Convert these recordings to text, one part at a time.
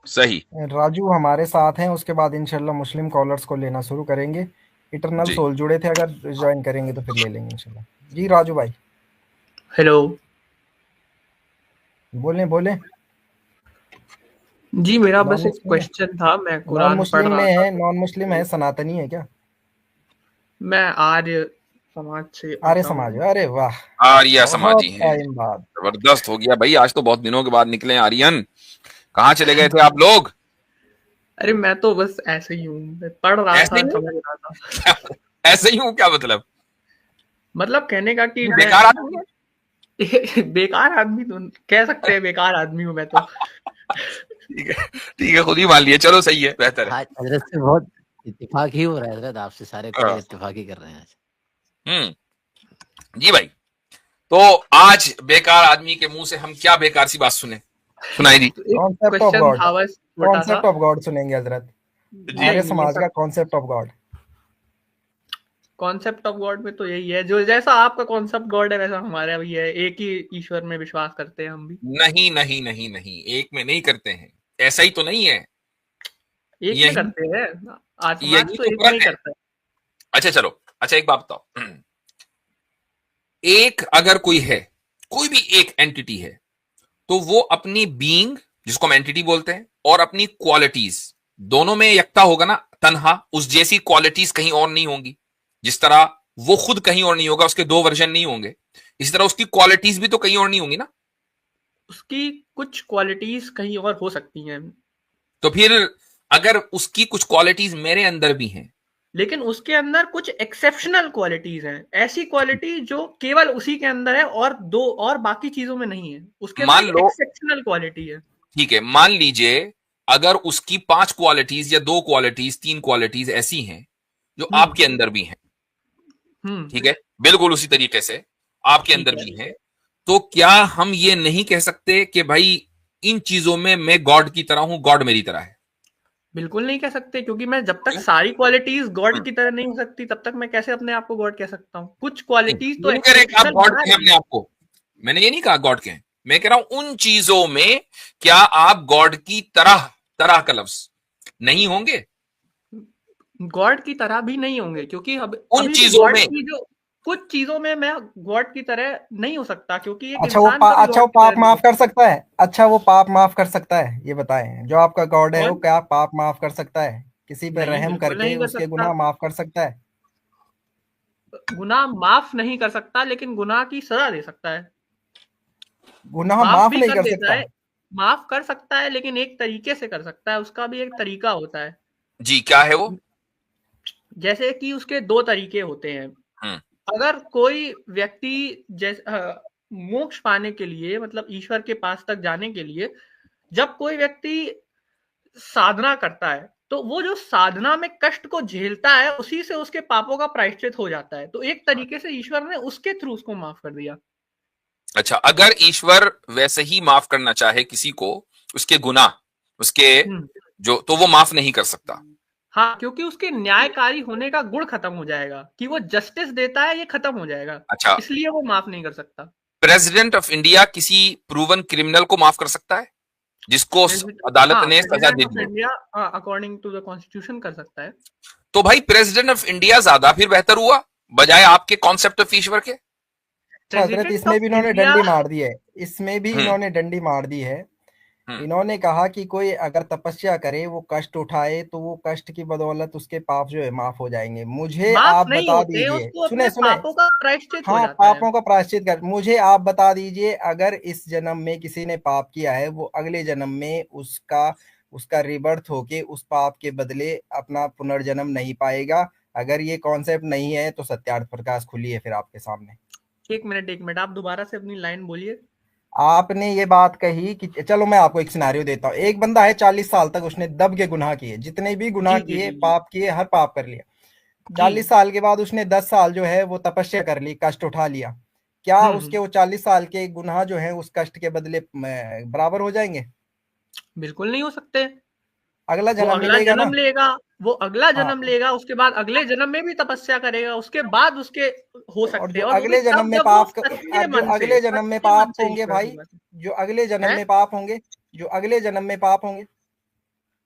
सही। राजू हमारे साथ हैं, उसके बाद इंशाल्लाह मुस्लिम कॉलर्स को लेना शुरू करेंगे। इटरनल जी। सोल जुड़े थे, अगर ज्वाइन करेंगे तो फिर ले लेंगे इंशाल्लाह। जी राजू भाई, हेलो। बोलें बोलें। जी मेरा नॉन बस एक मुस्लिम है? क्वेश्चन था, मैं नॉन कुरान पढ़ मुस्लिम रहा में था है? तो नॉन मुस्लिम है, सनातनी है क्या? मैं आर्य समाज से आर्य आता समाज हूँ। है? अरे वाह, आर्या बहुत समाजी हैं। टाइम बाद। जबरदस्त हो गया भाई, आज तो बहुत दिनों के बाद निकले आर्यन। कहाँ चले गए थे आप लोग? अरे मैं तो बस ऐसे ही हूँ, मैं पढ़ रहा ऐसे था, ही हूँ? समझ रहा था। क्या? ऐसे ही हूँ क्या मतलब? मतलब कहने का कि मैं बेकार आदमी है? बेकार आदमी तो कह सकते हैं, बेकार आदमी हूँ मैं तो। ठीक है, ठीक है, खुद ही मान लिए, चलो सही है, बेहतर है। आज हजरत से बहुत इत्तेफाक ही हो रहा है हजरत, आपसे सारे कॉल हाँ। इत्तेफाक ही कर रहे हैं आज। जी भाई। तो आज बेकार आदमी के मुंह से हम क्या बेकार सी बात सुने? सुनाई दी। तो एक कॉन्सेप्ट ऑफ क्वेश्चन गॉड, था बस छोटा सा। कॉन्सेप्ट ऑफ गॉड सुनेंगे हजरत। जी। आर्य नहीं नहीं, समाज ऐसा का concept of God. Concept of God में तो यही है, जो जैसा आपका कॉन्सेप्ट गॉड है वैसा हमारा भी है, एक ही ईश्वर में विश्वास करते हैं हम भी। नहीं नहीं नहीं नहीं, एक में नहीं करते हैं। ऐसा ही तो नहीं है। एक में यही, करते हैं, आज समाज यही तो तो एक में ही फर्क है। करता है। अच्छा चलो, अच्छा एक बात बताओ। एक अगर कोई है, कोई भी एक एंटिटी है, तो वो अपनी बीइंग, जिसको हम एंटिटी बोलते हैं, और अपनी क्वालिटीज, दोनों में यकता होगा ना, तन्हा उस जैसी क्वालिटीज कहीं और नहीं होंगी। जिस तरह वो खुद कहीं और नहीं होगा, उसके दो वर्जन नहीं होंगे, इसी तरह उसकी क्वालिटीज भी तो कहीं और नहीं होंगी ना। उसकी कुछ क्वालिटीज कहीं और हो सकती हैं, तो फिर अगर उसकी कुछ क्वालिटीज मेरे अंदर भी हैं, लेकिन उसके अंदर कुछ एक्सेप्शनल क्वालिटीज हैं, ऐसी क्वालिटी जो केवल उसी के अंदर है और दो और बाकी चीजों में नहीं है, उसके अंदर मान एक लो, एक्सेप्शनल क्वालिटी है। ठीक है, मान लीजिए अगर उसकी पांच क्वालिटीज या दो क्वालिटीज, तीन क्वालिटीज ऐसी हैं जो हम्म। आपके अंदर भी हैं, हम्म। ठीक है, बिल्कुल उसी तरीके से आपके ठीक अंदर है। भी हैं, तो क्या हम ये नहीं कह सकते कि भाई इन चीजों में मैं गॉड की तरह हूं, गॉड मेरी तरह है? बिल्कुल नहीं कह सकते, क्योंकि मैं जब तक क्यों? सारी क्वालिटीज गॉड हम्म, की तरह नहीं हो सकती तब तक मैं कैसे अपने आप को गॉड कह सकता हूँ? कुछ नहीं, क्वालिटीज तो ये नहीं कह रहे कि आप एक्सेप्शनल गॉड बना कहें रही अपने आप को। मैंने ये नहीं कहा गॉड कहें, मैं कह रहा हूं उन चीजों में क्या आप गॉड की तरह, तरह का लफ्ज, नहीं होंगे? गॉड की तरह भी नहीं होंगे, क्योंकि अब उन अभी भी चीजों गॉड में। की जो कुछ चीजों में मैं गॉड की तरह नहीं हो सकता, क्योंकि एक अच्छा इंसान कभी अच्छा, गॉड वो की पाप तरह नहीं हो माफ कर सकता। सकता है? अच्छा वो पाप माफ कर सकता है? ये बताएं, जो आपका गॉड है वो कौन? क्या पाप माफ कर सकता है? किसी पे नहीं, रहम बिल्कुल करके नहीं कर उसके सकता। गुनाह माफ कर सकता है? गुनाह माफ नहीं कर सकता, लेकिन गुनाह की सजा दे सकता है। गुनाह माफ माफ भी नहीं कर कर देता सकता? है, माफ कर सकता है, लेकिन एक तरीके से कर सकता है, उसका भी एक तरीका होता है। जी, क्या है वो? जैसे कि उसके दो तरीके होते हैं। हम्म। अगर कोई व्यक्ति मोक्ष पाने के लिए, मतलब ईश्वर के पास तक जाने के लिए, जब कोई व्यक्ति साधना करता है, तो वो जो साधना में कष्ट को झेलता है, उसी से उसके पापों का प्रायश्चित हो जाता है। तो एक तरीके से ईश्वर ने उसके थ्रू उसको माफ कर दिया। अच्छा, अगर ईश्वर वैसे ही माफ करना चाहे किसी को, उसके गुनाह, उसके हम्म। जो, तो वो माफ नहीं कर सकता? हाँ, क्योंकि उसके न्यायकारी होने का गुण खत्म हो जाएगा, कि वो जस्टिस देता है, ये खत्म हो जाएगा। अच्छा, इसलिए वो माफ नहीं कर सकता। प्रेसिडेंट ऑफ इंडिया किसी प्रूवन क्रिमिनल को माफ कर सकता है जिसको अदालत हाँ, ने सजा प्रेसिडेंट दे ऑफ दी हो? India according to the constitution कर सकता है। तो भाई प्रेसिडेंट ऑफ इंडिया ज्यादा फिर बेहतर हुआ, बजाय आपके कॉन्सेप्ट ऑफ ईश्वर के। अच्छा हजरत, प्रेसिडेंट इसमें ऑफ भी इन्होंने इंडिया। डंडी मार दी है। इसमें भी हम्म। इन्होंने डंडी मार दी है। हम्म। इन्होंने कहा कि कोई अगर तपस्या करे, वो कष्ट उठाए, तो वो कष्ट की बदौलत उसके पाप जो है माफ हो जाएंगे। मुझे माफ आप नहीं बता होते, दीजिए, उसको सुने अपने सुने। पापों का प्रायश्चित हो हाँ, जाता है। पापों का प्रायश्चित कर, मुझे आप बता दीजिए, अगर इस जन्म में किसी ने पाप किया है, वो अगले जन्म में उसका उसका रिबर्थ होके उस पाप के बदले अपना पुनर्जन्म नहीं पाएगा? अगर ये कॉन्सेप्ट नहीं है तो सत्यार्थ प्रकाश खुली है फिर आपके सामने। एक मिनट, एक मिनट, आप दोबारा से अपनी लाइन बोलिए। आपने ये बात कही कि चलो मैं आपको एक सिनारियो देता हूँ। एक बंदा है, 40 साल तक उसने दब के गुनाह किए, जितने भी गुनाह जी जी किए, जी जी। पाप किए, हर पाप कर लिया। जी। 40 साल के बाद उसने 10 साल जो है वो तपस्या कर ली, कष्ट उठा लिया। क्या हम्म। उसके वो 40 साल के गुनाह जो है उस कष्ट के बदले बराबर हो जाएंगे? बिल्कुल नहीं हो सकते। अगला वो जन्म अगला मिलेगा ना? जन्म लेगा, वो अगला जन्म हाँ, लेगा, उसके बाद अगले जन्म में भी तपस्या करेगा, उसके बाद उसके हो और सकते जो हैं, और वो भी अगले जन्म तब में जब वो पाप सच्चे अब जो मन से, अगले जन्म में सच्चे मन पाप से होंगे ईश्वर भाई, की बात जो अगले जन्म है। में पाप होंगे, जो अगले जन्म में पाप होंगे,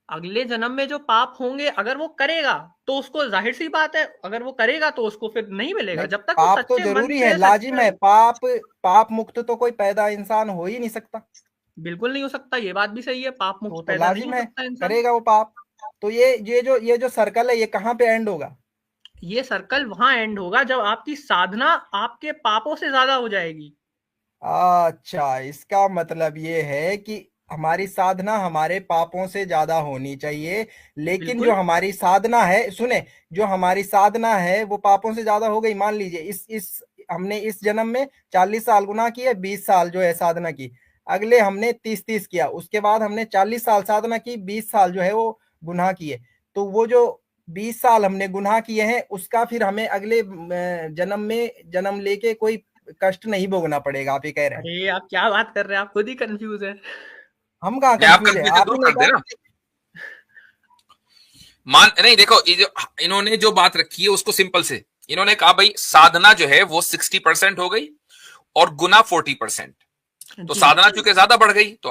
अगले जन्म में जो पाप होंगे अगर वो करेगा तो उसको जाहिर सी बात है, अगर वो करेगा तो उसको फिर नहीं मिलेगा, नहीं, जब तक वो पाप तो सच्चे मन जरूरी है, से लाजिम है। सच्चे। पाप मुक्त तो कोई पैदा इंसान हो ही नहीं सकता। बिल्कुल नहीं हो सकता, ये बात भी सही है, पाप वो मुक्त तो पैदा नहीं हो लाजिम है, सकता इंसान। करेगा वो पाप। तो ये जो सर्कल है, ये कहाँ पे एंड होगा? ये सर्कल वहां एंड होगा जब आपकी साधना आपके पापों से ज्यादा हो जाएगी। अच्छा, इसका मतलब ये है कि हमारी साधना हमारे पापों से ज्यादा होनी चाहिए। लेकिन जो बिल्कुल। हमारी साधना है, सुने, जो हमारी साधना है वो पापों से ज्यादा हो गई। मान लीजिए इस हमने इस जन्म में 40 साल गुनाह किए, 20 साल जो है साधना की। अगले हमने 30-30 किया, उसके बाद हमने 40 साल साधना की, 20 साल जो है वो गुनाह किए। तो वो जो 20 साल हमने गुनाह किए हैं, उसका फिर हमें अगले जन्म में जन्म लेके कोई कष्ट नहीं भोगना पड़ेगा, आप ये कह रहे हैं? अरे आप क्या बात कर रहे हैं, आप खुद ही कंफ्यूज है। हम कहाँ नहीं, आप कंफ्यूज है, कंफ्यूजन आप दूर ही ने कर दे कहा। ना। नहीं देखो, ये जो इन्होंने जो बात रखी है उसको सिंपल से, इन्होंने कहा भाई साधना जो है वो 60% हो गई और गुना 40%। तो जी। साधना चूंकि ज्यादा बढ़ गई तो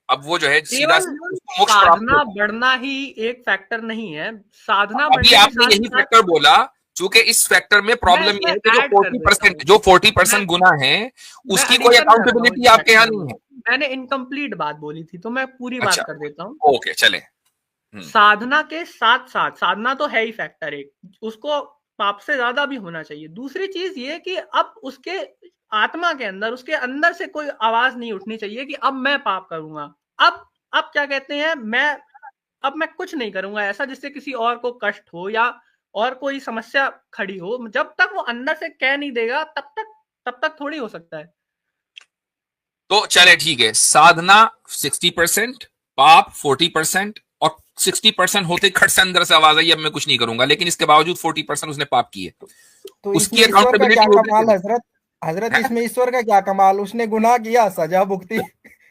अब वो जो है सीधा केवल उसको मोक्ष प्राप्त साधना होगा। बढ़ना ही एक फैक्टर नहीं है, साधना अभी बढ़ने के आपने साथ यही साथ फैक्टर बोला, चूंकि इस फैक्टर में मैं प्रॉब्लम इसमें ये है कि जो ऐड कर देता 40% हूँ। जो मैं 40% गुना है मैं उसकी कोई अडिशन कर रहा हूँ इस अकाउंटेबिलिटी आपके यहाँ फैक्टर में। नहीं है। मैंने इनकम्प्लीट बात बोली थी तो मैं पूरी अच्छा, बात कर देता हूँ। ओके, चले। साधना के साथ साथ, साधना तो है ही फैक्टर एक, उसको पाप से ज्यादा भी होना चाहिए। दूसरी चीज ये कि अब उसके आत्मा के अंदर, उसके अंदर से कोई आवाज नहीं उठनी चाहिए कि अब मैं पाप करूंगा। अब क्या कहते हैं, अब मैं कुछ नहीं करूंगा ऐसा जिससे किसी और को कष्ट हो या और कोई समस्या खड़ी हो। जब तक वो अंदर से कह नहीं देगा तब तक थोड़ी हो सकता है। तो चले ठीक है, साधना 60%, पाप 40%, और 60% होते खट से अंदर से आवाज आई अब मैं कुछ नहीं करूंगा, लेकिन इसके बावजूद 40% उसने पाप किए, तो उसकी इसमें ईश्वर का क्या अकाउंटेबिलिटी होगी कि कमाल, नहीं? हजरत? हजरत, है? इसमें ईश्वर का क्या कमाल? उसने गुनाह किया, सजा भुगती।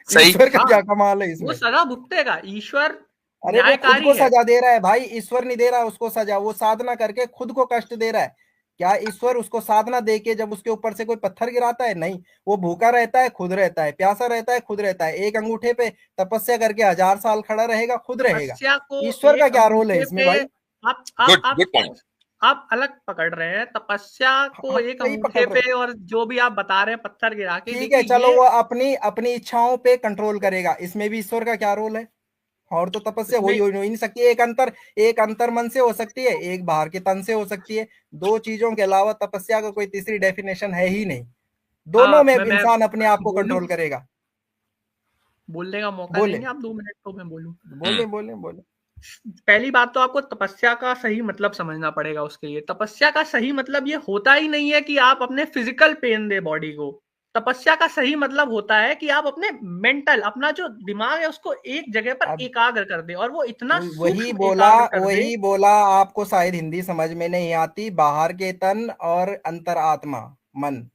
सही। ईश्वर का हाँ, क्या कमाल है वो इसमें? सजा भुगतेगा, ईश्वर अरे वो खुद न्यायकारी को है। सजा दे रहा है भाई, ईश्वर नहीं दे रहा उसको सजा, वो साधना करके खुद को कष्ट दे रहा है। क्या ईश्वर उसको साधना दे के जब उसके ऊपर से कोई पत्थर गिराता है? नहीं, वो भूखा रहता है, खुद रहता है, प्यासा रहता है, खुद रहता है, एक अंगूठे पे तपस्या करके 1000 साल खड़ा रहेगा, खुद रहेगा। तपस्या को ईश्वर का एक क्या रोल है अंगूठे इसमें पे, भाई? आप आप गुड आप गुड पॉइंट। आप अलग पकड़ रहे हैं तपस्या को, हम एक सही अंगूठे पकड़ रहे हैं। पे, और जो भी आप बता रहे हैं पत्थर गिरा के। ठीक है, देखिए चलो, ये, वो अपनी अपनी इच्छाओं पे कंट्रोल करेगा, इसमें भी ईश्वर का क्या रोल है? और तो तपस्या इसमें वही हो ही नहीं सकती। एक अंतर मन से हो सकती है, एक बाहर के तन से हो सकती है। दो चीजों के अलावा तपस्या का कोई तीसरी डेफिनेशन है ही नहीं। दोनों में मैं इंसान अपने आप को बोलूं, कंट्रोल करेगा। बोलने का मौका बोले देंगे आप 2 मिनट तो मैं बोलूं। बोले बोले बोले। पहली बात तो आपको तपस्या का सही मतलब समझना पड़ेगा। उसके लिए तपस्या का सही मतलब ये होता ही नहीं है कि आप अपने फिजिकल पेन दे बॉडी को। तपस्या का सही मतलब होता है कि आप अपने मेंटल, अपना जो दिमाग है उसको एक जगह पर अब एकाग्र कर दे, और वो इतना वही सूक्ष्म बोला, एकाग्र कर दे। वही बोला, आपको शायद हिंदी समझ में नहीं आती। बाहर के तन और अंतर आत्मा, मन,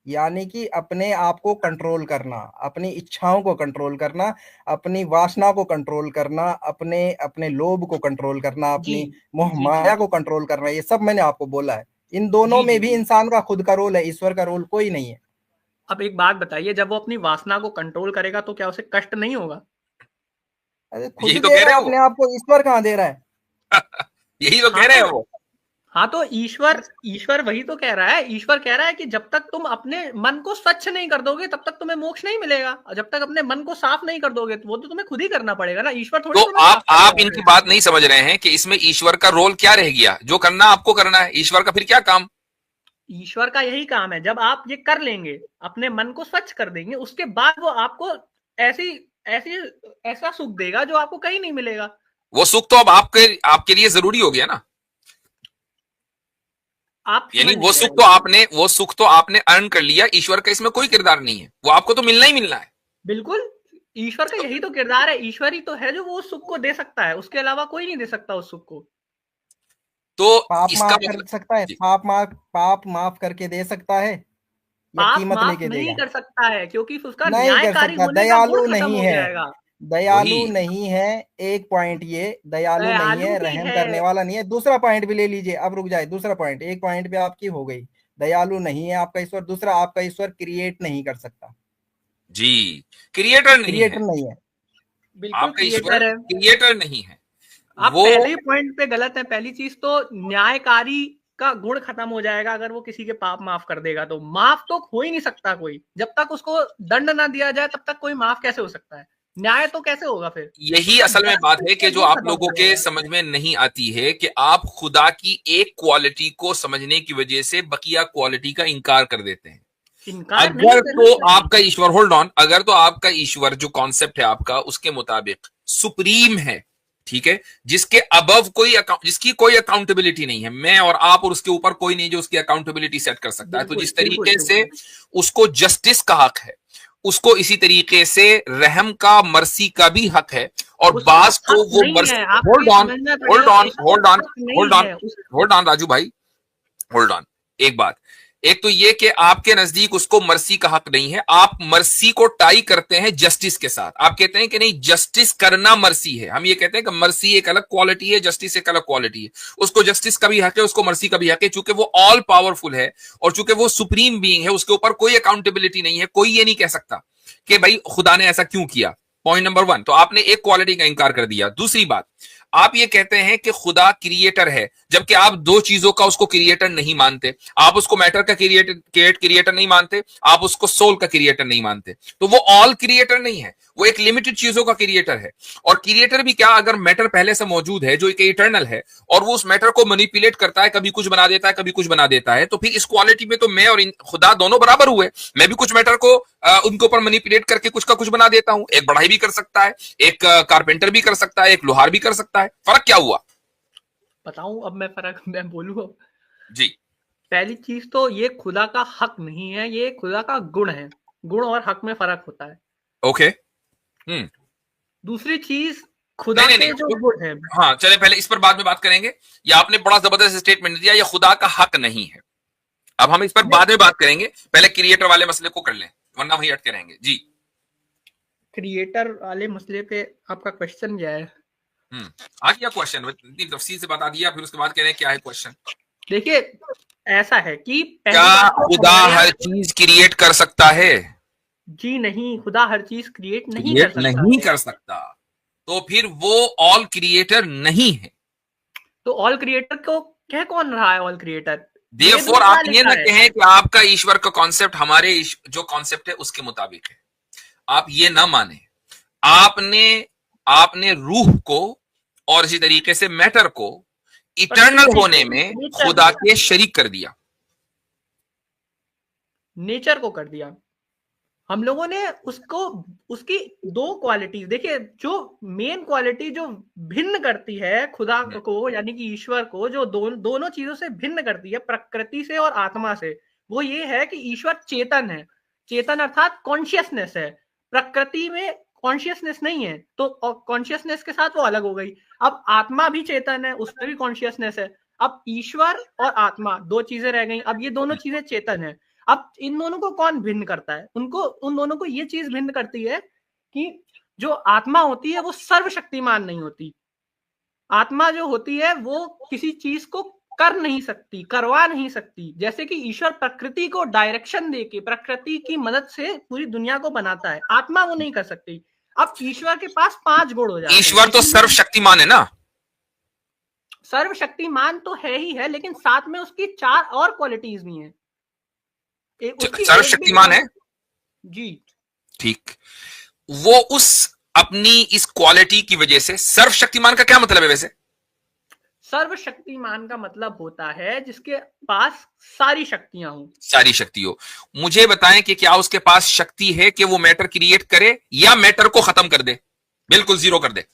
यानी कि अपने आप को कंट्रोल करना, अपनी इच्छाओं को कंट्रोल करना, अपनी वासना को कंट्रोल करना, अपने अपने लोभ को कंट्रोल करना, जी अपनी मोह जी जी माया को कंट्रोल करना, ये सब मैंने आपको बोला है। इन दोनों जी में जी भी जी। इंसान का खुद का रोल है, ईश्वर का रोल कोई नहीं है। अब एक बात बताइए, जब वो अपनी वासना को कंट्रोल करेगा तो क्या उसे कष्ट नहीं होगा? अरे खुद यही तो दे कह रहा रहे है हैं अपने वो। आप को, ईश्वर कहाँ दे रहा है? यही तो हाँ कह रहे हैं तो वो। हाँ तो ईश्वर ईश्वर वही तो कह रहा है। ईश्वर कह रहा है कि जब तक तुम अपने मन को स्वच्छ नहीं कर दोगे तब तक तुम्हें मोक्ष नहीं मिलेगा, और जब तक अपने मन को साफ नहीं कर दोगे तो वो तो तुम्हें खुद ही करना पड़ेगा ना, ईश्वर थोड़ी तो तुम्हें आप साफ कर आप देगा इनकी फिर। बात नहीं समझ रहे हैं कि इसमें ईश्वर का रोल क्या रह गया? जो करना आपको करना है, ईश्वर का फिर क्या काम? ईश्वर का यही काम है, जब आप ये कर लेंगे, अपने मन को स्वच्छ कर देंगे, उसके बाद वो आपको ऐसी ऐसी ऐसा सुख देगा जो आपको कहीं नहीं मिलेगा। वो सुख तो अब आपके आपके लिए जरूरी हो गया ना। आप यानी समझ नहीं रहे हैं। वो सुख तो आपने अर्न कर लिया, ईश्वर का इसमें कोई किरदार नहीं है, वो आपको तो मिलना ही मिलना है। बिल्कुल, ईश्वर का यही तो किरदार है। ईश्वर ही तो है जो वो उस सुख को दे सकता है, उसके अलावा कोई नहीं दे सकता उस सुख को। तो पाप इसका माफ कर मतलब सकता है? जी, पाप माफ करके दे सकता है या पाप कीमत माफ लेके नहीं देगा? कर सकता है क्योंकि उसका नहीं कर न्यायकारी सकता, होने का गुण दयालु खत्म नहीं हो है। जाएगा। वही। दयालु नहीं है। एक पॉइंट ये, दयालु नहीं दयालु है, भी रहम है। करने वाला नहीं है। दूसरा पॉइंट भी ले लीजिए, अब रुक जाए। दूसरा पॉइंट, एक पॉइंट पे आपकी हो गई, दयालु नहीं है आपका ईश्वर। दूसरा, आपका ईश्वर क्रिएट नहीं कर सकता, जी, क्रिएटर नहीं है। क्रिएटर नहीं है। बिल्कुल आपका ईश्वर क्रिएटर है। क्रिएटर नहीं है। आप वो पहले ही पॉइंट पे गलत है। पहली चीज तो न्यायकारी का गुण खत्म हो जाएगा अगर वो किसी के पाप माफ कर देगा, तो माफ तो हो ही नहीं सकता कोई। जब तक उसको दंड ना दिया जाए तब तक कोई माफ कैसे हो सकता है? न्याय तो कैसे होगा फिर? यही असल में बात है कि जो आप लोगों के समझ में नहीं आती है कि आप खुदा की एक क्वालिटी को समझने की वजह से बकिया क्वालिटी का इनकार कर देते हैं। इनकार नहीं अगर करना तो चाहिए। आपका ईश्वर, होल्ड ऑन, अगर तो आपका ईश्वर जो कॉन्सेप्ट है आपका उसके मुताबिक सुप्रीम है, ठीक है, जिसके अबव जिसकी कोई अकाउंटेबिलिटी नहीं है, मैं और आप और उसके ऊपर कोई नहीं जो उसकी अकाउंटेबिलिटी सेट कर सकता है, तो बिल्कुल, जिस तरीके बिल्कुल, से उसको जस्टिस का हक है, उसको इसी तरीके से रहम का, मर्सी का भी हक है। और उसको बास को हक वो नहीं मर्सी, है। आपको होल्ड ये ऑन समझना होल्ड पड़ेगा, ऑन उसको होल्ड ऑन हक नहीं होल्ड ऑन है। होल्ड ऑन राजू भाई, होल्ड ऑन। एक बात, एक तो ये कि आपके नजदीक उसको मर्सी का हक नहीं है, आप मर्सी को टाई करते हैं जस्टिस के साथ। आप कहते हैं कि नहीं, जस्टिस करना मर्सी है। हम ये कहते हैं कि मर्सी एक अलग क्वालिटी है, जस्टिस एक अलग क्वालिटी है। उसको जस्टिस का भी हक है, उसको मर्सी का भी हक है, चूंकि वो ऑल पावरफुल है और चूंकि वो सुप्रीम बीइंग है, उसके ऊपर कोई अकाउंटेबिलिटी नहीं है। कोई ये नहीं कह सकता कि भाई खुदा ने ऐसा क्यों किया। पॉइंट नंबर 1, तो आपने एक क्वालिटी का इंकार कर दिया। दूसरी बात, आप ये कहते हैं कि खुदा क्रिएटर है, जबकि आप दो चीजों का उसको क्रिएटर नहीं मानते। आप उसको मैटर का क्रिएटर नहीं मानते, आप उसको सोल का क्रिएटर नहीं मानते। तो वो ऑल क्रिएटर नहीं है, वो एक लिमिटेड चीजों का क्रिएटर है। और क्रिएटर भी क्या, अगर मैटर पहले से मौजूद है जो एक इटर्नल है और वो उस मैटर को मैनिपुलेट करता है, कभी कुछ बना देता है, कभी कुछ बना देता है, तो फिर इस क्वालिटी में तो मैं और खुदा दोनों बराबर हुए। मैं भी कुछ मैटर को उनके ऊपर मैनिपुलेट करके कुछ का कुछ बना देता हूं। एक बढ़ाई भी कर सकता है, एक कारपेंटर भी कर सकता है, एक लोहार भी कर सकता है। फर्क क्या हुआ? बताऊं अब मैं फर्क, मैं बोलूं अब? जी, पहली चीज तो ये खुदा का हक नहीं है, ये खुदा का गुण है। गुण और हक में फर्क होता है। ओके। दूसरी चीज, खुदा नहीं के नहीं, जो गुण है, हाँ चले, पहले इस पर बाद में बात करेंगे। ये आपने बड़ा जबरदस्त स्टेटमेंट दिया, ये खुदा का हक नहीं है। अब हम इस पर बाद में बात करेंगे, पहले क्रिएटर वाले मसले को कर लें, वरना वहीं अटके रहेंगे। जी, क्रिएटर वाले मसले पे आपका क्वेश्चन क्या है? आ गया क्वेश्चन, इतनी तफसील से बता दिया, फिर उसके बाद कह रहे हैं क्या है क्वेश्चन। देखिए, ऐसा है कि पहली क्या बात तो खुदा हर चीज क्रिएट कर सकता है? जी नहीं, खुदा हर चीज क्रिएट नहीं क्रिएट कर सकता नहीं है। कर सकता, तो फिर वो ऑल क्रिएटर नहीं है। तो ऑल क्रिएटर को कह कौन रहा है ऑल क्रिएटर? देयरफॉर आप ये ना कहें कि आपका ईश्वर का कॉन्सेप्ट हमारे जो कॉन्सेप्ट है उसके मुताबिक है। आप ये ना माने। आपने रूह को और इसी तरीके से मैटर को इटर्नल होने में खुदा के शरीक कर दिया, नेचर को कर दिया। हम लोगों ने उसको, उसकी दो क्वालिटीज देखिए। जो मेन क्वालिटी जो भिन्न करती है खुदा को, यानी कि ईश्वर को, जो दोनों चीजों से भिन्न करती है, प्रकृति से और आत्मा से, वो ये है कि ईश्वर चेतन है। चेतन अर्थात कॉन्शियसनेस है। प्रकृति में कॉन्शियसनेस नहीं है, तो कॉन्शियसनेस के साथ वो अलग हो गई। अब आत्मा भी चेतन है, उसमें भी कॉन्शियसनेस है। अब ईश्वर और आत्मा दो चीजें रह गई। अब ये दोनों चीजें चेतन है। अब इन दोनों को कौन भिन्न करता है? उन दोनों को ये चीज भिन्न करती है कि जो आत्मा होती है वो सर्वशक्तिमान नहीं होती। आत्मा जो होती है वो किसी चीज को कर नहीं सकती, करवा नहीं सकती। जैसे कि ईश्वर प्रकृति को डायरेक्शन देके, प्रकृति की मदद से पूरी दुनिया को बनाता है, आत्मा वो नहीं कर सकती। अब ईश्वर के पास 5 गुण हो जाते हैं। ईश्वर तो सर्वशक्तिमान है ना? सर्वशक्तिमान तो है ही है, लेकिन साथ में उसकी 4 और क्वालिटीज भी हैं। सर्वशक्तिमान है जी, ठीक। वो उस अपनी इस क्वालिटी की वजह से, सर्वशक्तिमान का क्या मतलब है वैसे? सर्वशक्तिमान का मतलब होता है जिसके पास सारी शक्तियां हो। सारी शक्ति हो। मुझे बताएं कि क्या उसके पास शक्ति है कि वो मैटर क्रिएट करे या मैटर को खत्म कर दे, बिल्कुल जीरो कर दे?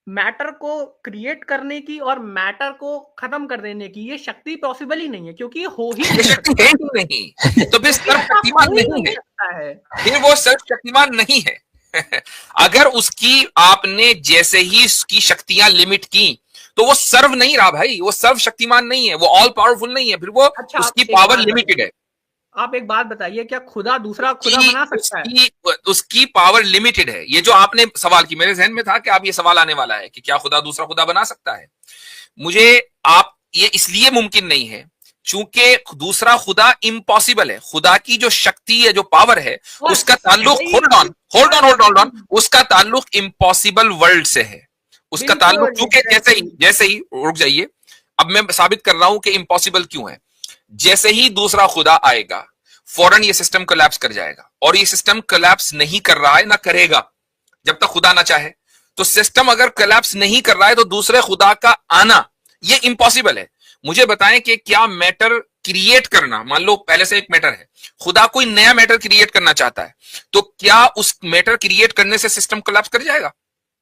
मैटर को क्रिएट करने की और मैटर को खत्म कर देने की ये शक्ति पॉसिबल ही नहीं है, क्योंकि ये हो ही ये शक्ति है ही नहीं, तो फिर सर्वशक्तिमान नहीं है, फिर वो सर्वशक्तिमान नहीं है। अगर उसकी आपने जैसे ही उसकी शक्तियां लिमिट की तो वो सर्व नहीं रहा भाई, वो सर्वशक्तिमान नहीं है, वो ऑल पावरफुल नहीं है, फिर वो उसकी पावर लिमिटेड है। आप एक बात बताइए, क्या खुदा दूसरा खुदा बना सकता है? उसकी पावर लिमिटेड है। ये जो आपने सवाल की, मेरे जहन में था कि आप ये सवाल आने वाला है कि क्या खुदा दूसरा खुदा बना सकता है। मुझे आप ये इसलिए मुमकिन नहीं है चूंकि दूसरा खुदा इम्पॉसिबल है, खुदा की जो शक्ति है, जो पावर है, उसका ताल्लुक, होल्ड ऑन, उसका ताल्लुक इम्पॉसिबल वर्ल्ड से है। उसका ताल्लुक, चूंकि जैसे ही रुक जाइए, अब मैं साबित कर रहा हूं कि इम्पॉसिबल क्यों है। जैसे ही दूसरा खुदा आएगा, फौरन ये सिस्टम कोलैप्स कर जाएगा, और ये सिस्टम कोलैप्स नहीं कर रहा है, ना करेगा जब तक खुदा ना चाहे। तो सिस्टम अगर कोलैप्स नहीं कर रहा है तो दूसरे खुदा का आना ये इम्पॉसिबल है। मुझे बताएं कि क्या मैटर क्रिएट करना, मान लो पहले से एक मैटर है, खुदा कोई नया मैटर क्रिएट करना चाहता है, तो क्या उस मैटर क्रिएट करने से सिस्टम कोलैप्स कर जाएगा?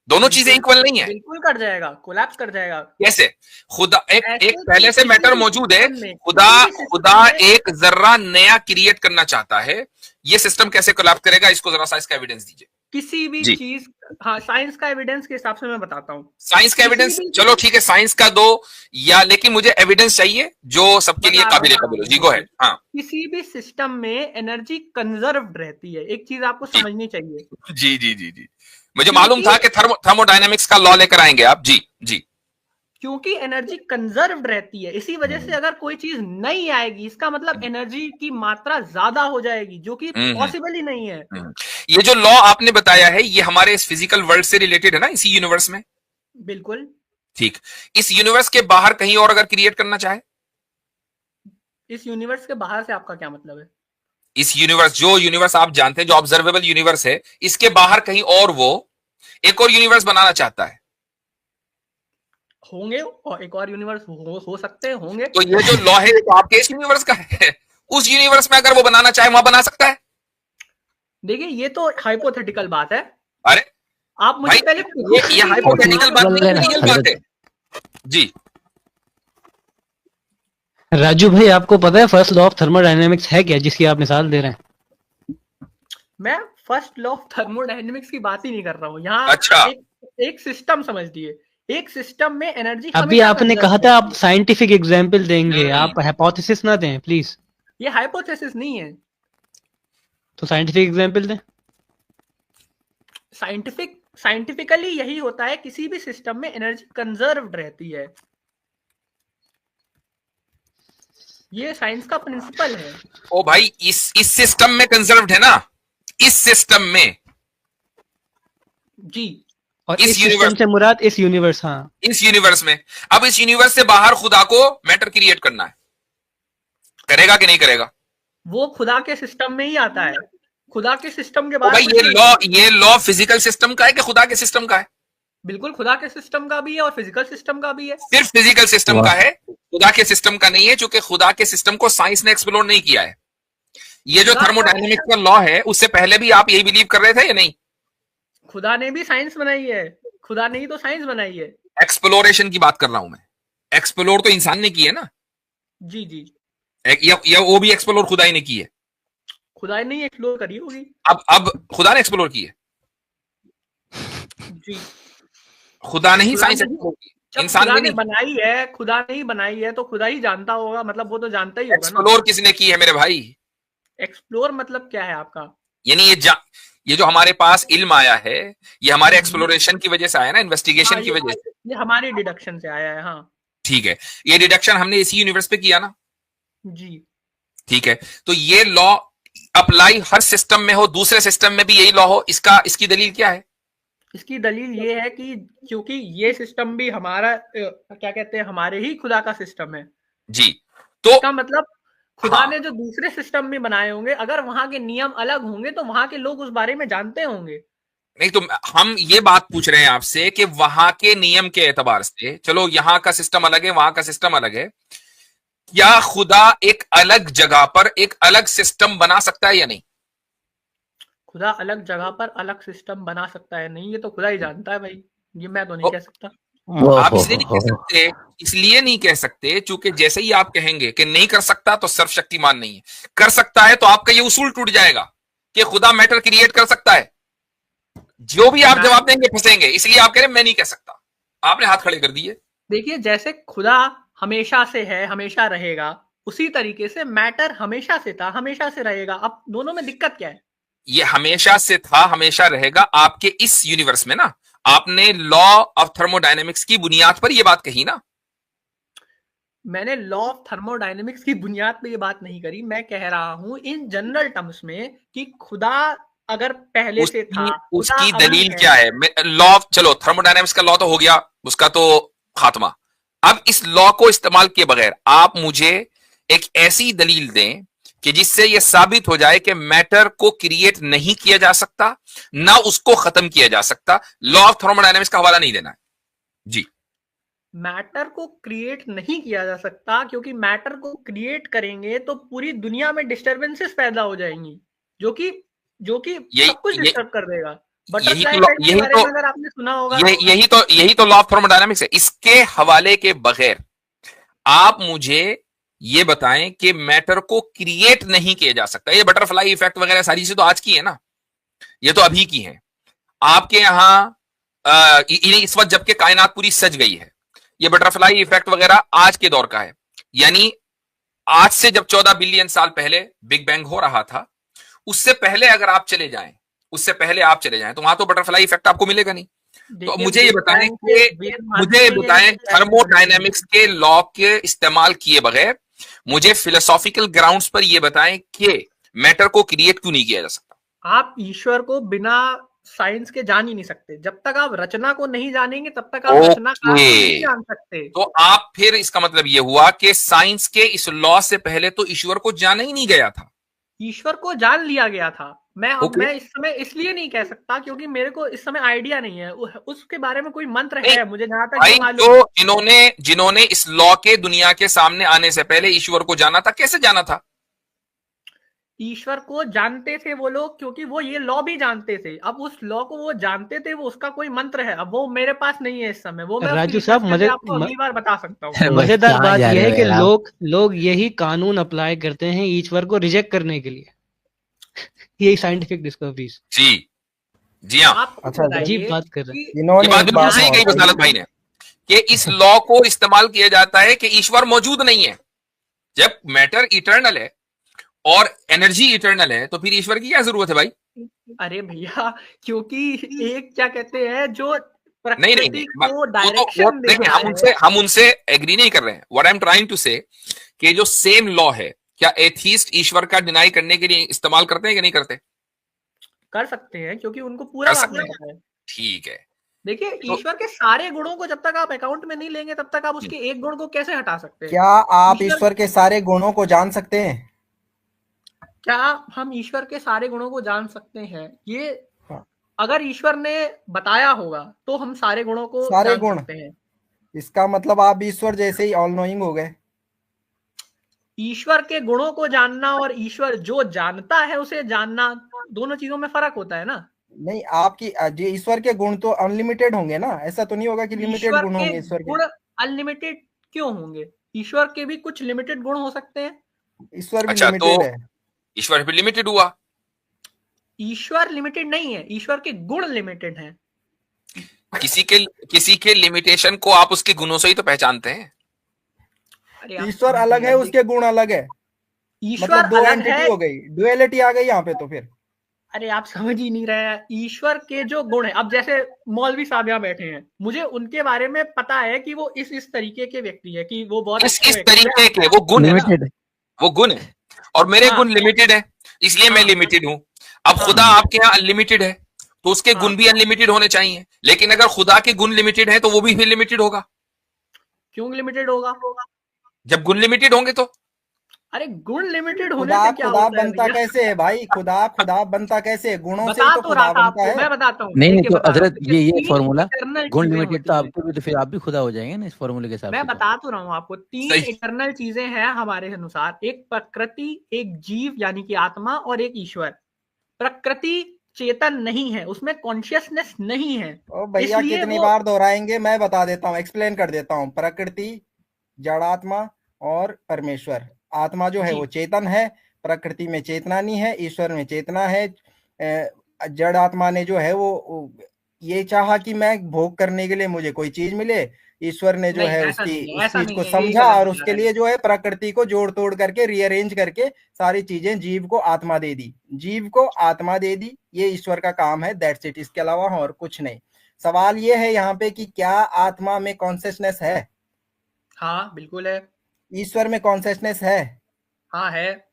दोनों चीजें इक्वल नहीं है। बिल्कुल कर जाएगा, कोलैप्स कर जाएगा। कैसे? खुदा एक पहले से मैटर मौजूद है, खुदा एक जर्रा नया क्रिएट करना चाहता है, ये सिस्टम कैसे कोलैप्स करेगा? इसको जरा साइंस का एविडेंस दीजिए। किसी भी चीज, हाँ, साइंस का एविडेंस के हिसाब से मैं बताता हूँ। साइंस का एविडेंस, चलो ठीक है, साइंस का दो, या लेकिन मुझे एविडेंस चाहिए जो सबके लिए काबिल कबूल हो। जी गो अहेड। हाँ, किसी भी सिस्टम में एनर्जी कंजर्व्ड रहती है, एक चीज आपको समझनी चाहिए। जी जी जी जी, मुझे मालूम था कि थर्मोडायनेमिक्स का लॉ लेकर आएंगे आप। जी जी, क्योंकि एनर्जी कंजर्व्ड रहती है, इसी वजह से अगर कोई चीज नहीं आएगी, इसका मतलब एनर्जी की मात्रा ज्यादा हो जाएगी, जो कि पॉसिबल ही नहीं है। ये जो लॉ आपने बताया है, ये हमारे इस फिजिकल वर्ल्ड से रिलेटेड है ना, इसी यूनिवर्स में? बिल्कुल ठीक। इस यूनिवर्स के बाहर कहीं और अगर क्रिएट करना चाहे? इस यूनिवर्स के बाहर से आपका क्या मतलब है? इस यूनिवर्स, जो यूनिवर्स आप जानते हैं, जो ऑब्जर्वेबल यूनिवर्स है, इसके बाहर कहीं और वो एक और यूनिवर्स बनाना चाहता है, होंगे, और एक और यूनिवर्स हो सकते हैं, होंगे। तो ये जो लॉ है तो आपके इस यूनिवर्स का है, उस यूनिवर्स में अगर वो बनाना चाहे वहां बना सकता है? देखिए, ये तो हाइपोथेटिकल बात है। अरे आप मुझे पहले ये हाइपोथेटिकल बात नहीं, रियल बात है। जी राजू भाई, आपको पता है फर्स्ट लॉ ऑफ थर्मोडायनेमिक्स है क्या, जिसकी आप मिसाल दे रहे हैं? मैं फर्स्ट लॉ ऑफ थर्मोडायनेमिक्स की बात ही नहीं कर रहा हूँ यहाँ। अच्छा, एक सिस्टम समझ लिए, एक सिस्टम में एनर्जी, अभी आपने कहा था आप साइंटिफिक एग्जांपल देंगे, आप हाइपोथेसिस ना दें प्लीज। ये हाइपोथेसिस नहीं है, तो साइंटिफिक एग्जांपल दें। साइंटिफिकली यही होता है, किसी भी सिस्टम में एनर्जी कंजर्व्ड रहती है, ये साइंस का प्रिंसिपल है। ओ भाई, इस सिस्टम में कंजर्व्ड है ना, इस सिस्टम में। जी, और इस यूनिवर्स से मुराद इस यूनिवर्स, हाँ, इस यूनिवर्स में। अब इस यूनिवर्स से बाहर खुदा को मैटर क्रिएट करना है, करेगा कि नहीं करेगा? वो खुदा के सिस्टम में ही आता है, खुदा के सिस्टम के बाद। भाई ये लॉ फिजिकल सिस्टम का है कि खुदा के सिस्टम का है? बिल्कुल खुदा के सिस्टम का भी है और फिजिकल सिस्टम का भी है। सिर्फ फिजिकल सिस्टम का है, खुदा के सिस्टम का नहीं है, क्योंकि खुदा के सिस्टम को साइंस ने एक्सप्लोर नहीं किया है। ये जो थर्मोडायनेमिक्स का लॉ है, उससे पहले भी आप यही बिलीव कर रहे थे या नहीं? खुदा ने भी साइंस बनाई है, खुदा ने ही तो साइंस बनाई है। एक्सप्लोरेशन की बात कर रहा हूं मैं, एक्सप्लोर तो इंसान ने की है ना। जी जी, या वो भी एक्सप्लोर खुदा ही ने की है? खुदा ने ही एक्सप्लोर करी होगी। अब खुदा ने एक्सप्लोर की है? जी, खुदा ने ही साइंस एक्सप्लोर की, इंसान ने नहीं बनाई है। खुदा ने ही बनाई है तो खुदा ही जानता होगा, मतलब वो तो जानता ही होगा। एक्सप्लोर किसने की है मेरे भाई? एक्सप्लोर मतलब क्या है आपका? यानी ये जो हमारे पास इल्म आया है, ये हमारे एक्सप्लोरेशन की वजह से आया ना, इन्वेस्टिगेशन की वजह से। ये हमारी डिडक्शन से आया है। हाँ ठीक है, ये डिडक्शन हमने इसी यूनिवर्स पे किया ना। जी ठीक है, तो ये लॉ अप्लाई हर सिस्टम में हो, दूसरे सिस्टम में भी यही लॉ हो, इसकी दलील क्या है? इसकी दलील ये है कि क्योंकि ये सिस्टम भी हमारा, क्या कहते हैं, हमारे ही खुदा का सिस्टम है। जी, तो इसका मतलब खुदा ने जो दूसरे सिस्टम भी बनाए होंगे, अगर वहां के नियम अलग होंगे तो वहां के लोग उस बारे में जानते होंगे। नहीं, तो हम ये बात पूछ रहे हैं आपसे कि वहां के नियम के एतबार से, चलो यहां का सिस्टम अलग है, वहां का सिस्टम अलग है, क्या खुदा एक अलग जगह पर एक अलग सिस्टम बना सकता है या नहीं? खुदा अलग जगह पर अलग सिस्टम बना सकता है नहीं, ये तो खुदा ही जानता है भाई, ये मैं तो नहीं कह सकता। आप इसलिए नहीं कह सकते क्योंकि जैसे ही आप कहेंगे कि नहीं कर सकता तो सर्वशक्तिमान नहीं है, कर सकता है तो आपका ये उसूल टूट जाएगा कि खुदा मैटर क्रिएट कर सकता है। जो भी आप जवाब देंगे फंसेंगे, इसलिए आप कह रहे हैं मैं नहीं कह सकता। आपने हाथ खड़े कर दिए। देखिए, जैसे खुदा हमेशा से है, हमेशा रहेगा, उसी तरीके से मैटर हमेशा से था, हमेशा से रहेगा। अब दोनों में दिक्कत क्या है? ये हमेशा से था, हमेशा रहेगा आपके इस यूनिवर्स में ना। आपने लॉ ऑफ थर्मोडायनेमिक्स की बुनियाद पर यह बात कही ना। मैंने लॉ ऑफ थर्मोडायनेमिक्स की बुनियाद पे ये बात नहीं करी। मैं कह रहा हूं इन जनरल टर्म्स में कि खुदा अगर पहले से था, खुदा उसकी अभी दलील है। क्या है? लॉ ऑफ, चलो थर्मोडायनेमिक्स का लॉ तो हो गया, उसका तो खात्मा। अब इस लॉ को इस्तेमाल किए बगैर आप मुझे एक ऐसी दलील दें कि जिससे यह साबित हो जाए कि मैटर को क्रिएट नहीं किया जा सकता, ना उसको खत्म किया जा सकता। लॉ ऑफ थर्मोडायनेमिक्स का हवाला नहीं देना है जी। मैटर को क्रिएट नहीं किया जा सकता, क्योंकि मैटर को क्रिएट करेंगे तो पूरी दुनिया में डिस्टर्बेंसेस पैदा हो जाएंगी, जो कि सब कुछ डिस्टर्ब कर देगा। यही बटरफ्लाई तो इफेक्ट के बारे में अगर आपने सुना होगा, यही तो लॉ ऑफ थर्मोडायनेमिक्स है। इसके हवाले के बगैर आप मुझे ये बताएं कि मैटर को क्रिएट नहीं किया जा सकता। ये बटरफ्लाई इफेक्ट वगैरह सारी चीजें तो आज की है ना, ये तो अभी की है। आपके यहां इस वक्त जबकि कायनात पूरी सज गई है, ये बटरफ्लाई इफेक्ट वगैरह आज के दौर का है। यानी आज से जब 14 बिलियन साल पहले बिग बैंग हो रहा था, उससे पहले अगर आप चले जाएं, तो वहां तो बटरफ्लाई इफेक्ट आपको मिलेगा नहीं। तो मुझे ये बताएं थर्मोडायनेमिक्स के लॉ के इस्तेमाल किए बगैर मुझे फिलोसॉफिकल ग्राउंड्स पर यह बताएं कि मैटर को क्रिएट क्यों नहीं किया जा सकता। आप ईश्वर को बिना साइंस के जान ही नहीं सकते। जब तक आप रचना को नहीं जानेंगे तब तक आप रचनाकार को नहीं जान सकते। तो आप फिर इसका मतलब यह हुआ कि साइंस के इस लॉ से पहले तो ईश्वर को जाना ही नहीं गया था। ईश्वर को जान लिया गया था। मैं इस समय इसलिए नहीं कह सकता क्योंकि मेरे को इस समय आइडिया नहीं है उसके बारे में। कोई मंत्र है मुझे जहां तक मालूम। तो जिन्होंने इस लॉ के दुनिया के सामने आने से पहले ईश्वर को जाना था, कैसे जाना था? ईश्वर को जानते थे वो लोग, क्योंकि वो ये लॉ भी जानते थे। अब उस लॉ को वो जानते थे, वो उसका कोई मंत्र है। अब वो मेरे पास नहीं है इस समय। वो मैं राजू साहब आपको अगली बार बता सकता हूँ। मजेदार बात यह है कि लोग यही कानून अप्लाई करते हैं ईश्वर को रिजेक्ट करने के लिए। यही साइंटिफिक डिस्कवरीज। जी हाँ, अच्छा अजीब बात कर रहे हैं। ये बात बिल्कुल सही कही वसालत भाई ने कि इस लॉ को इस्तेमाल किया जाता है कि ईश्वर मौजूद नहीं है। जब मैटर इटर्नल है और एनर्जी इटर्नल है तो फिर ईश्वर की क्या जरूरत है भाई? अरे भैया, क्योंकि एक क्या कहते हैं जो नहीं, को डायरेक्शन देखिए, हम उनसे एग्री नहीं कर रहे हैं। What I am trying to say कि जो सेम लॉ है, क्या एथीस्ट ईश्वर का डिनाई करने के लिए इस्तेमाल करते हैं कि नहीं करते? कर सकते हैं, क्योंकि उनको पूरा पता है। ठीक है, देखिए ईश्वर के सारे गुणों को जब तक आप अकाउंट में नहीं लेंगे तब तक आप उसके एक गुण को कैसे हटा सकते हैं? क्या आप ईश्वर के सारे गुणों को जान सकते हैं? क्या हम ईश्वर के सारे गुणों को जान सकते हैं? ये अगर ईश्वर ने बताया होगा तो हम सारे गुणों को जान सकते हैं। इसका मतलब आप ईश्वर जैसे ही ऑल नोइंग हो गए। ईश्वर के गुणों को जानना और ईश्वर जो जानता है उसे जानना, दोनों चीजों में फर्क होता है ना। नहीं, आपकी ईश्वर के गुण तो अनलिमिटेड होंगे ना। ऐसा तो नहीं होगा कि लिमिटेड गुण होंगे ईश्वर के। गुण अनलिमिटेड क्यों होंगे? ईश्वर के भी कुछ लिमिटेड गुण हो सकते हैं। ईश्वर भी लिमिटेड है। ईश्वर भी लिमिटेड हुआ? ईश्वर लिमिटेड नहीं है, ईश्वर के गुण लिमिटेड हैं। किसी के लिमिटेशन को आप उसके गुणों से ही तो पहचानते हैं। ईश्वर अलग है, उसके गुण अलग है। ईश्वर मतलब दो अलग एंटिटी है, हो गई, डुअलिटी आ गई यहाँ पे। तो फिर अरे आप समझ ही नहीं रहे हैं। ईश्वर के जो गुण है, अब जैसे मौलवी साहब यहाँ बैठे हैं, मुझे उनके बारे में पता है कि वो इस तरीके के व्यक्ति है, कि वो बहुत इस तरीके के वो गुण है, वो गुण है। और मेरे गुण लिमिटेड है, इसलिए मैं लिमिटेड हूं। अब खुदा आपके यहाँ अनलिमिटेड है तो उसके गुण भी अनलिमिटेड होने चाहिए। लेकिन अगर खुदा के गुण लिमिटेड है तो वो भी लिमिटेड होगा। क्यों लिमिटेड होगा? जब गुण लिमिटेड होंगे तो। अरे गुण लिमिटेड होने से क्या खुदा बनता कैसे है भाई? खुदा बनता कैसे है? गुणों से तो खुदा बनता है। मैं बताता हूँ। नहीं तो हजरत ये फॉर्मूला गुण लिमिटेड तो आपको भी, तो फिर आप भी खुदा हो जाएंगे ना इस फॉर्मूले के साथ। मैं बता तो रहा हूँ आपको, 3 इटर्नल चीजें हैं हमारे अनुसार। एक प्रकृति, एक जीव यानी कि आत्मा, और एक ईश्वर। प्रकृति चेतन नहीं है, उसमें कॉन्शियसनेस नहीं है। ओ भैया, कितनी बार दोहराएंगे? मैं बता देता हूँ, एक्सप्लेन कर देता हूँ। प्रकृति, जड़ात्मा और परमेश्वर। आत्मा जो है वो चेतन है, प्रकृति में चेतना नहीं है, ईश्वर में चेतना है। जड़ आत्मा ने जो है वो ये चाहा कि मैं भोग करने के लिए मुझे कोई चीज मिले। ईश्वर ने जो है उस चीज को समझा और उसके लिए जो है प्रकृति को जोड़ तोड़ करके, रीअरेंज करके सारी चीजें जीव को आत्मा दे दी। जीव को आत्मा दे दी, ये ईश्वर का काम है। दैट्स इट, इसके अलावा और कुछ नहीं। सवाल ये है यहाँ पे कि क्या आत्मा में कॉन्शियसनेस है? हाँ बिल्कुल है। ईश्वर में कॉन्शियसनेस है? हाँ है।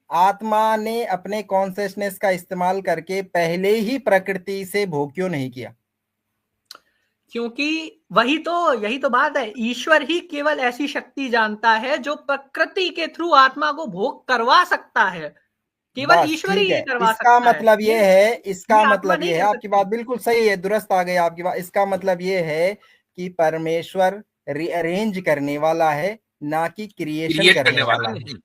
आत्मा ने अपने कॉन्शियसनेस का इस्तेमाल करके पहले ही प्रकृति से भोग क्यों नहीं किया? क्योंकि यही तो बात है, ईश्वर ही केवल ऐसी शक्ति जानता है जो प्रकृति के थ्रू आत्मा को भोग करवा सकता है। केवल बस ईश्वर ही ठीक ये है, करवा इसका सकता मतलब है। ये है, इसका ये आत्मा मतलब नहीं ये है, कर आपकी सकती। बात बिल्कुल सही है, दुरुस्त आ गई आपकी बात। इसका मतलब ये है कि परमेश्वर रीअरेंज करने वाला है, ना कि क्रिएशन क्रिएट करने करने वाला वाला है। नहीं।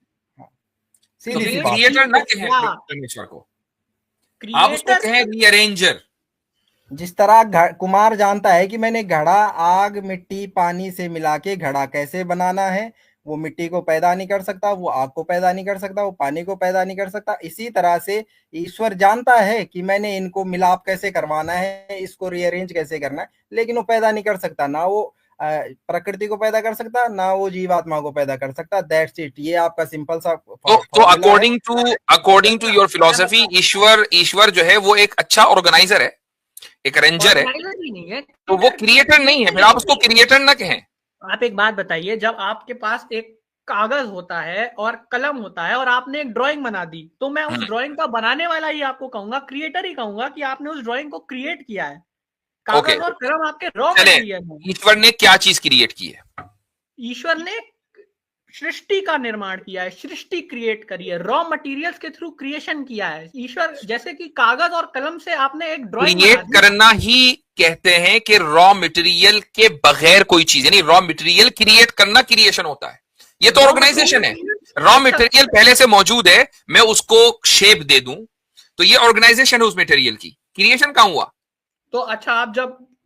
सीधी सी कभी बात है। क्रिएटर ना कहें या परमेश्वर को, आप उसको क्रिएटर कहें रीअरेंजर। जिस तरह कुमार जानता है कि मैंने घड़ा आग मिट्टी पानी से मिला के घड़ा कैसे बनाना है, वो मिट्टी को पैदा नहीं कर सकता, वो आग को पैदा नहीं कर सकता, वो पानी को पैदा नहीं कर सकता। इसी तरह से ईश्वर जानता है कि मैंने इनको मिलाप कैसे करवाना है, इसको रीअरेंज कैसे करना है, लेकिन वो पैदा नहीं कर सकता। ना वो प्रकृति को पैदा कर सकता, ना वो जीवात्मा को पैदा कर सकता। That's it. ये आपका सिंपल सा तो अकॉर्डिंग टू योर फिलॉसफी, ईश्वर जो है वो एक अच्छा ऑर्गेनाइजर है, एक अरेंजर है, ऑर्गेनाइजर ही नहीं है, तो वो क्रिएटर नहीं है। फिर आप उसको क्रिएटर ना कहें। आप एक बात बताइए, जब आपके पास एक कागज होता है और कलम होता है और आपने एक ड्राइंग बना दी, तो मैं उस ड्राइंग का बनाने वाला ही आपको कहूंगा, क्रिएटर ही कहूंगा कि आपने उस ड्राइंग को क्रिएट किया है। कागज और कलम आपके रॉ मटेरियल है। ईश्वर ने क्या चीज क्रिएट की है? ईश्वर ने सृष्टि का निर्माण किया है, सृष्टि क्रिएट करी है, रॉ मटेरियल्स के थ्रू क्रिएशन किया है। ईश्वर जैसे कि कागज और कलम से आपने एक ड्राइंग क्रिएट करना ही कहते हैं कि रॉ मटेरियल के बगैर कोई चीज, यानी रॉ मटेरियल क्रिएट करना क्रिएशन होता है। ये तो ऑर्गेनाइजेशन है। रॉ मटेरियल पहले से मौजूद है, मैं उसको शेप दे दूं, तो ये ऑर्गेनाइजेशन है उस मटेरियल की। क्रिएशन कहां हुआ? तो अच्छा, आप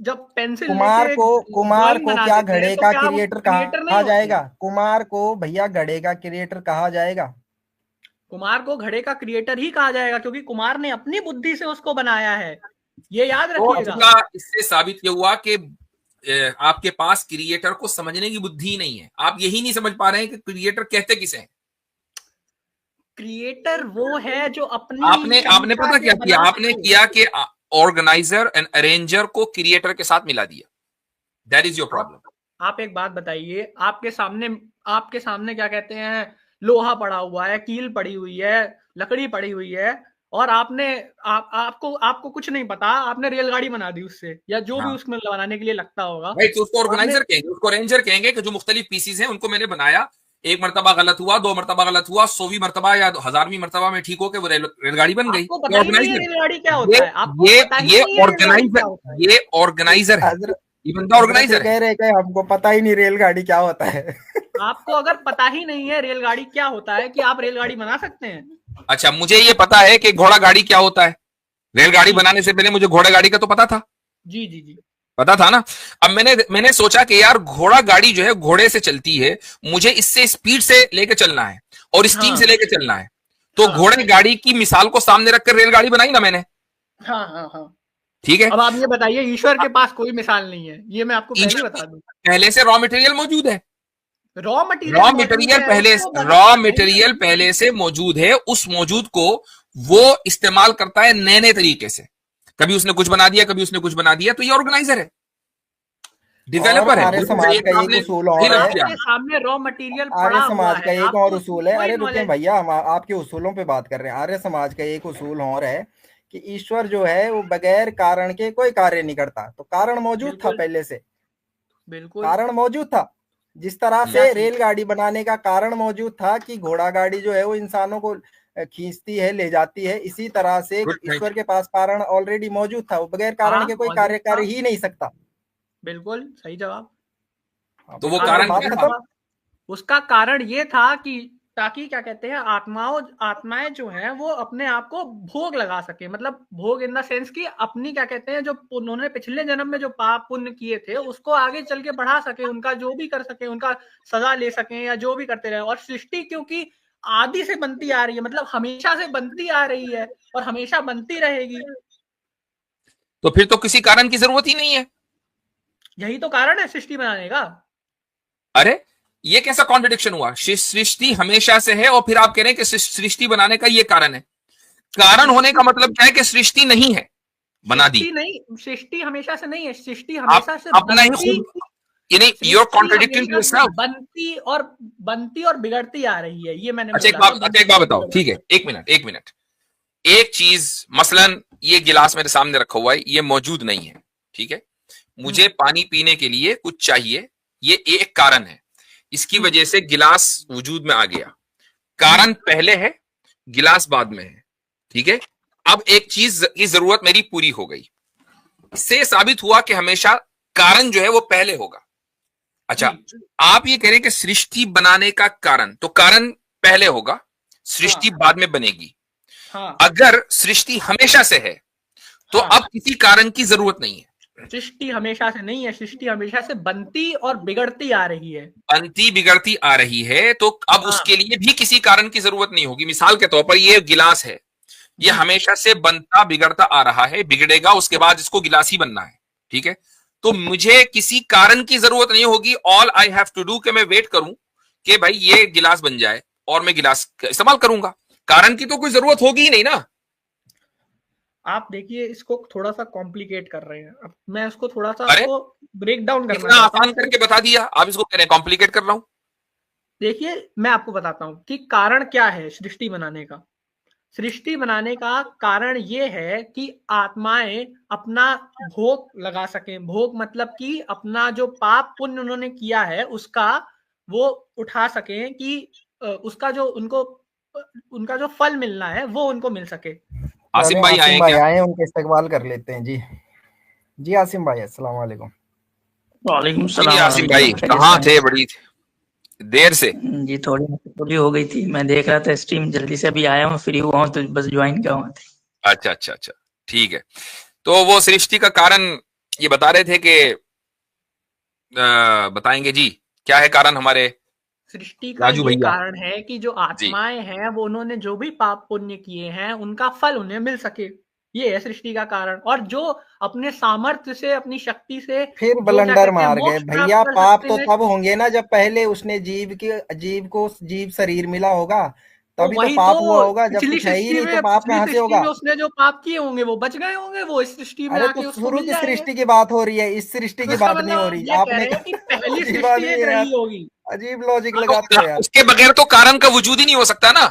जब पेंसिल कुमार को क्या घड़े का क्रिएटर कहा जाएगा? कुमार को भैया घड़े का क्रिएटर कहा जाएगा? कुमार को घड़े का क्रिएटर ही कहा जाएगा, क्योंकि कुमार ने अपनी बुद्धि से उसको बनाया है, ये याद रखिएगा। इससे साबित ये हुआ कि आपके पास क्रिएटर को समझने की बुद्धि नहीं है। आप यही नहीं समझ पा रहे हैं कि क्रिएटर कहते किसे हैं। क्रिएटर वो है जो अपनी आपने पता क्या किया? आपने किया कि ऑर्गेनाइजर एंड अरेंजर को क्रिएटर के साथ मिला दिया। That is your problem. आप एक बात बताइए, आपके सामने क्या कहते हैं, लोहा पड़ा हुआ है, कील पड़ी हुई है, लकड़ी पड़ी हुई है, और आपको कुछ नहीं पता, आपने रेलगाड़ी बना दी उससे, या जो भी उसमें बनाने के लिए लगता होगा। तो उसको ऑर्गेनाइजर कहेंगे, उसको अरेंजर कहेंगे कि जो मुख्तलिफ पीसीज हैं उनको मैंने बनाया, एक मरतबा गलत हुआ, 2 मरतबा गलत हुआ, 100वीं मरतबा या 1000वीं मरतबा में ठीक होके वो रेलगाड़ी बन गई। रेलगाड़ी क्या होता है? ये ऑर्गेनाइजर है, ये बंदा ऑर्गेनाइजर कह रहे हैं हमको पता ही नहीं रेलगाड़ी क्या होता है। आपको अगर पता ही नहीं है रेलगाड़ी क्या होता है कि आप रेलगाड़ी बना सकते हैं? अच्छा, मुझे ये पता है कि घोड़ा गाड़ी क्या होता है। रेलगाड़ी बनाने से पहले मुझे घोड़ा गाड़ी का तो पता था। जी जी जी, पता था ना। अब मैंने सोचा कि यार घोड़ा गाड़ी जो है घोड़े से चलती है, मुझे इससे स्पीड से लेके चलना है और स्टीम से लेके चलना है, तो घोड़े गाड़ी की मिसाल को सामने रखकर रेलगाड़ी बनाई ना मैंने। हाँ, ठीक है। अब आप ये बताइए, ईश्वर के पास कोई मिसाल नहीं है, ये मैं आपको पहले बता दूं। पहले से रॉ मटेरियल मौजूद है, रॉ मटेरियल पहले से मौजूद है। उस मौजूद को वो इस्तेमाल करता है नए नए तरीके से। कभी उसने कुछ बना दिया, कभी उसने कुछ बना दिया, तो ये ऑर्गेनाइजर है, डेवलपर है। आर्य समाज का एक उसूल और है, सामने रॉ मटेरियल आर्य समाज का एक और उसूल है। अरे रुके भैया, हम आपके उसूलों पे बात कर रहे हैं। आर्य समाज का एक उसूल और है कि ईश्वर जो है वो बगैर कारण के कोई कार्य नहीं करता। तो कारण मौजूद था पहले से, बिल्कुल कारण मौजूद था। जिस तरह से रेलगाड़ी बनाने का कारण मौजूद था कि घोड़ा गाड़ी जो है वो इंसानों को खींचती है, ले जाती है, इसी तरह से ईश्वर के पास कारण ऑलरेडी मौजूद था। वो बगैर कारण के कोई कार्य कर ही नहीं सकता। बिल्कुल सही जवाब। तो वो कारण उसका कारण ये था कि ताकि क्या कहते हैं, आत्माएं जो हैं वो अपने आप को भोग लगा सके, मतलब भोग इन द सेंस कि अपनी क्या कहते हैं, जो उन्होंने पिछले जन्म में जो पाप पुण्य किए थे उसको आगे चल के बढ़ा सके, उनका जो भी कर सके, उनका सजा ले सके या जो भी करते रहे। और सृष्टि क्योंकि आदि से बनती आ रही है, मतलब हमेशा से बनती आ रही है और हमेशा बनती रहेगी, तो फिर तो किसी कारण की जरूरत ही नहीं है। यही तो कारण है सृष्टि बनाने का। अरे ये कैसा कॉन्ट्रडिक्शन हुआ? सृष्टि हमेशा से है और फिर आप कह रहे हैं कि सृष्टि बनाने का ये कारण है। कारण होने का मतलब क्या है कि सृष्टि नहीं है, बना दी। नहीं, सृष्टि हमेशा से नहीं है, सृष्टि हमेशा से अपना ही खुद, यानी you're contradicting yourself। बनती और बनती और बिगड़ती आ रही है, ये मैंने अच्छा एक बोला बात था, अच्छा एक बात बताओ, ठीक है, एक मिनट, एक चीज मसलन ये गिलास मेरे सामने रखा हुआ है, ये मौजूद नहीं है, ठीक है, मुझे पानी पीने के लिए कुछ चाहिए, ये एक कारण है, इसकी वजह से गिलास वजूद में आ गया, कारण पहले है, गिलास बाद में है, ठीक है। अब एक चीज की जरूरत मेरी पूरी हो गई, इससे साबित हुआ कि हमेशा कारण जो है वो पहले होगा। अच्छा, आप ये कह रहे हैं कि सृष्टि बनाने का कारण, तो कारण पहले होगा, सृष्टि बाद में बनेगी। हाँ, अगर सृष्टि हमेशा से है तो हाँ, अब किसी कारण की जरूरत नहीं है। सृष्टि हमेशा से नहीं है, सृष्टि हमेशा से बनती और बिगड़ती आ रही है, बनती बिगड़ती आ रही है, तो अब हाँ, उसके लिए भी किसी कारण की जरूरत नहीं होगी। मिसाल के तौर पर ये गिलास है, ये हमेशा से बनता बिगड़ता आ रहा है, बिगड़ेगा, उसके बाद इसको गिलास ही बनना है, ठीक है। तो मुझे किसी कारण की जरूरत नहीं होगी, all I have to do कि मैं वेट करूं कि भाई ये गिलास बन जाए और मैं गिलास इस्तेमाल करूंगा। कारण की तो कोई जरूरत होगी ही नहीं ना। आप देखिए इसको थोड़ा सा कॉम्प्लिकेट कर रहे हैं, अब मैं इसको थोड़ा सा अरे, आपको ब्रेक डाउन करना इतना चाहता आसान हूँ। करके बता दिया, आप इसको कह रहे हैं कॉम्प्लिकेट कर रहा हूं। देखिए मैं आपको बताता हूँ कि कारण क्या है सृष्टि बनाने का। सृष्टि बनाने का कारण ये है कि आत्माएं अपना भोग लगा सकें। भोग मतलब कि अपना जो पाप पुण्य उन्होंने किया है उसका वो उठा सकें, कि उसका जो उनका जो फल मिलना है वो उनको मिल सके। आसिम भाई आए भाई क्या? आए, उनके इस्तकबाल कर लेते हैं जी। जी आसिम भाई, अस्सलाम वालेकुम। वालेकुम जी सलाम। आसिम भाई, कहाँ थे बड़ी देर से? जी थोड़ी हो गई थी, मैं देख रहा था स्ट्रीम, जल्दी से अभी आया हूँ, फ्री हुआ हूँ तो बस ज्वाइन किया हुआ था। अच्छा, ठीक है। तो वो सृष्टि का कारण ये बता रहे थे कि बताएंगे जी, क्या है कारण हमारे सृष्टि का राजू ये भैया? कारण है कि जो आत्माएं हैं वो उन्होंने जो भी पाप पुण्य किए हैं उनका फल उन्हें मिल सके, ये है सृष्टि का कारण। और जो अपने सामर्थ्य से, अपनी शक्ति से फिर जो क्या बलंडर कहते हैं मार गए मोक्ष प्राप्त भैया। कर पाप सकते तो हैं, तब होंगे ना जब पहले उसने जीव शरीर मिला होगा, तो तभी तो वही पाप हुआ तो होगा। जब पिछली कुछ है ही सृष्टि नहीं तो में पाप पिछली कहाँ से सृष्टि होगा? में उसने जो पाप किए होंगे वो बच गए होंगे, वो इस सृष्टि में अरे तो आके उसको शुरू मिल की जाएंगे। सृष्टि की बात हो रही है, इस सृष्टि तो की इसका बात नहीं मतलब हो आप रही। ये कह आपने रहे हैं कि पहली अजीब सृष्टि आदमी एक है यार, रही होगी। अजीब लॉजिक तो लगाते हो यार। उसके बगैर तो कारण का वजूद ही नहीं हो सकता ना।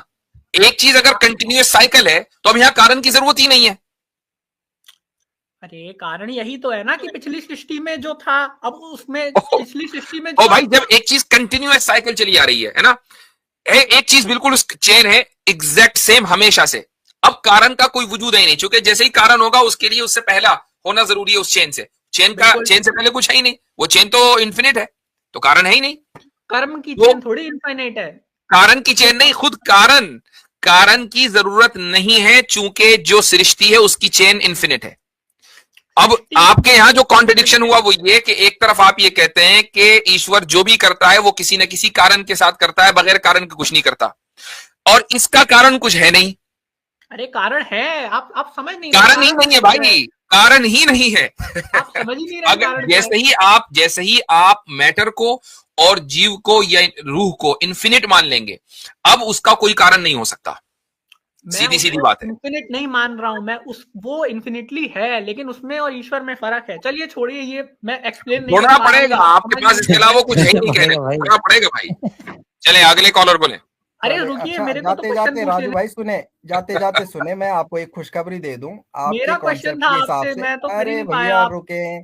एक चीज अगर कंटिन्यूअस साइकिल है तो अब यहाँ कारण की जरूरत ही नहीं है। अरे कारण यही तो है ना कि पिछली सृष्टि में जो था, अब उसमें पिछली सृष्टि में ओ जो भाई, जब एक चीज कंटिन्यूअस साइकिल चली आ रही है ना, एक चीज बिल्कुल उस चेन है एग्जैक्ट सेम हमेशा से, अब कारण का कोई वजूद ही नहीं, क्योंकि जैसे ही कारण होगा उसके लिए उससे पहला होना जरूरी है उस चेन से। चेन से पहले कुछ है ही नहीं, वो चेन तो इन्फिनिट है, तो कारण है ही नहीं। कर्म की तो चेन थोड़ी इनफाइनाइट है। कारण की चेन नहीं, खुद कारण की जरूरत नहीं है, चूंकि जो सृष्टि है उसकी चेन इन्फिनिट है। अब आपके यहां जो कॉन्ट्रडिक्शन हुआ वो ये कि एक तरफ आप ये कहते हैं कि ईश्वर जो भी करता है वो किसी न किसी कारण के साथ करता है, बगैर कारण के कुछ नहीं करता, और इसका कारण कुछ है नहीं। अरे कारण है, आप समझ नहीं कारण ही नहीं है भाई, कारण ही नहीं है। आप समझ ही नहीं रहे अगर कारण जैसे ही आप मैटर को और जीव को या रूह को इन्फिनिट मान लेंगे, अब उसका कोई कारण नहीं हो सकता। सीधी बात है। इन्फिनिट नहीं मान रहा हूं मैं, वो इन्फिनिटली है, लेकिन उसमें और ईश्वर में फर्क है। चलिए छोड़िए, ये मैं एक्सप्लेन नहीं छोड़ना पड़ेगा, आपके पास इसके अलावा कुछ है ही नहीं, कहने छोड़ना पड़ेगा भाई। चले अगले कॉलर बोले। अरे रुकिए, अच्छा, मेरे को जाते तो जाते राजू भाई सुने, जाते सुने, मैं आपको एक खुशखबरी दे दूं आपके मेरा क्वेश्चन कॉन्सेप्ट था के हिसाब आपसे, से। मैं तो कर ही अरे नहीं भैया पाया। रुके,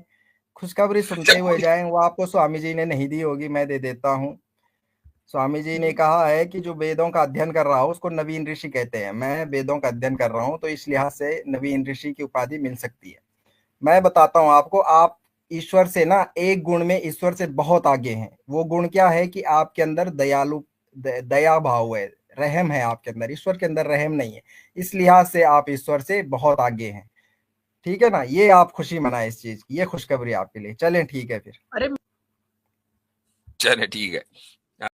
खुशखबरी सुनते हुए जाएं। वो आपको स्वामी जी ने नहीं दी होगी, मैं दे देता हूँ। स्वामी जी ने कहा है कि जो वेदों का अध्ययन कर रहा हो उसको नवीन ऋषि कहते हैं। मैं वेदों का अध्ययन कर रहा हूँ तो इस लिहाज से नवीन ऋषि की उपाधि मिल सकती है। मैं बताता हूँ आपको, आप ईश्वर से ना एक गुण में ईश्वर से बहुत आगे हैं। वो गुण क्या है कि आपके अंदर दया भाव है, रहम है आपके अंदर। ईश्वर के अंदर रहम नहीं है, इस लिहाज से आप ईश्वर से बहुत आगे हैं। ठीक है ना, ये आप खुशी मनाए इस चीज की, ये खुशखबरी आपके लिए। चलें ठीक है फिर। अरे चले ठीक है।